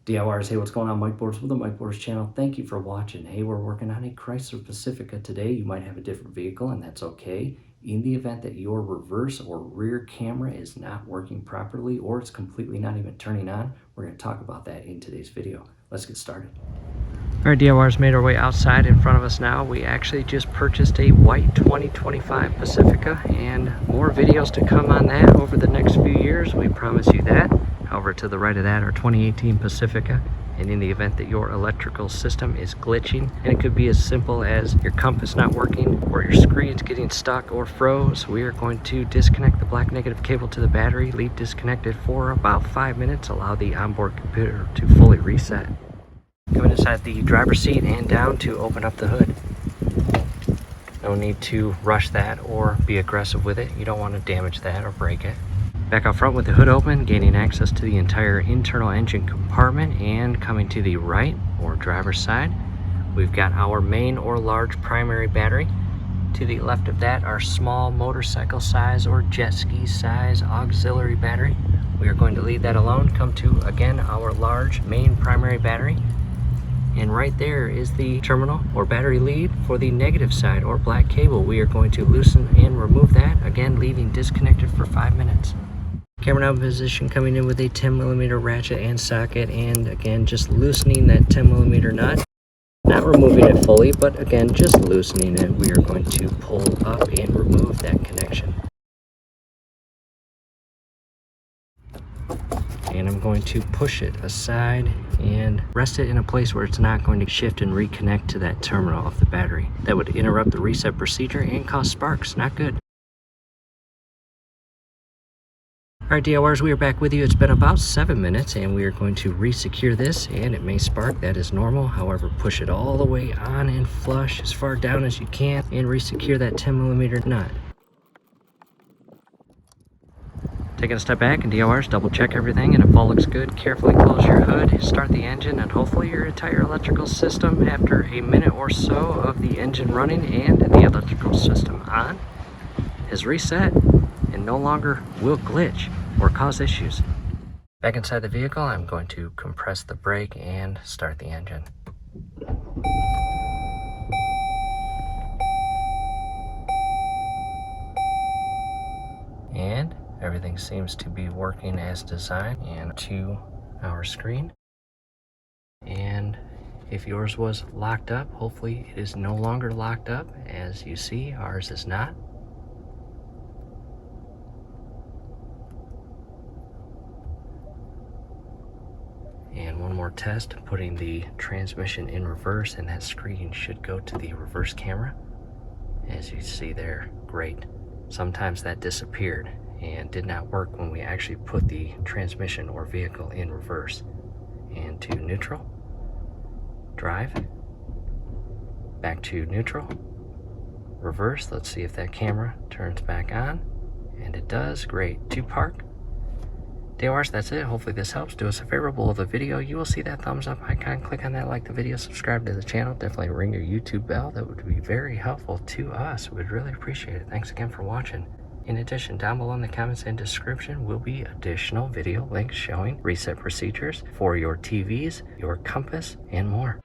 DIYers, hey, what's going on? Mike Boards with the Mike Boards channel. Thank you for watching. Hey, we're working on a Chrysler Pacifica today. You might have a different vehicle, and that's okay. In the event that your reverse or rear camera is not working properly, or it's completely not even turning on, we're going to talk about that in today's video. Let's get started. All right, DIYers made our way outside. In front of us now, we actually just purchased a white 2025 Pacifica, and more videos to come on that over the next few years. We promise you that. However, to the right of that, our 2018 Pacifica. And in the event that your electrical system is glitching, and it could be as simple as your compass not working or your screen's getting stuck or froze, we are going to disconnect the black negative cable to the battery, leave disconnected for about 5 minutes, allow the onboard computer to fully reset. Coming inside the driver's seat and down to open up the hood. No need to rush that or be aggressive with it. You don't want to damage that or break it. Back out front with the hood open, gaining access to the entire internal engine compartment, and coming to the right or driver's side, we've got our main or large primary battery. To the left of that, our small motorcycle size or jet ski size auxiliary battery. We are going to leave that alone. Come to, again, our large main primary battery. And right there is the terminal or battery lead for the negative side or black cable. We are going to loosen and remove that, again leaving disconnected for 5 minutes. Camera now in position, coming in with a 10mm ratchet and socket, and again just loosening that 10mm nut. Not removing it fully, but again just loosening it. We are going to pull up and remove that connection. And I'm going to push it aside and rest it in a place where it's not going to shift and reconnect to that terminal of the battery. That would interrupt the reset procedure and cause sparks. Not good. Alright, DIYers, we are back with you. It's been about 7 minutes, and we are going to re-secure this, and it may spark. That is normal. However, push it all the way on and flush as far down as you can and re-secure that 10mm nut. Taking a step back, and DIYers, double check everything, and if all looks good, carefully close your hood, start the engine, and hopefully your entire electrical system, after a minute or so of the engine running and the electrical system on, is reset and no longer will glitch or cause issues. Back inside the vehicle, I'm going to compress the brake and start the engine. And everything seems to be working as designed, and to our screen. And if yours was locked up, hopefully it is no longer locked up. As you see, ours is not. And one more test, putting the transmission in reverse, and that screen should go to the reverse camera. As you see there, great. Sometimes that disappeared and did not work when we actually put the transmission or vehicle in reverse. And to neutral, drive, back to neutral, reverse. Let's see if that camera turns back on, and it does. Great. To park. DIYers, that's it. Hopefully this helps. Do us a favor, below the video you will see that thumbs up icon. Click on that, like the video, subscribe to the channel. Definitely ring your YouTube bell. That would be very helpful to us. We'd really appreciate it. Thanks again for watching. In addition, down below in the comments and description will be additional video links showing reset procedures for your TVs, your compass, and more.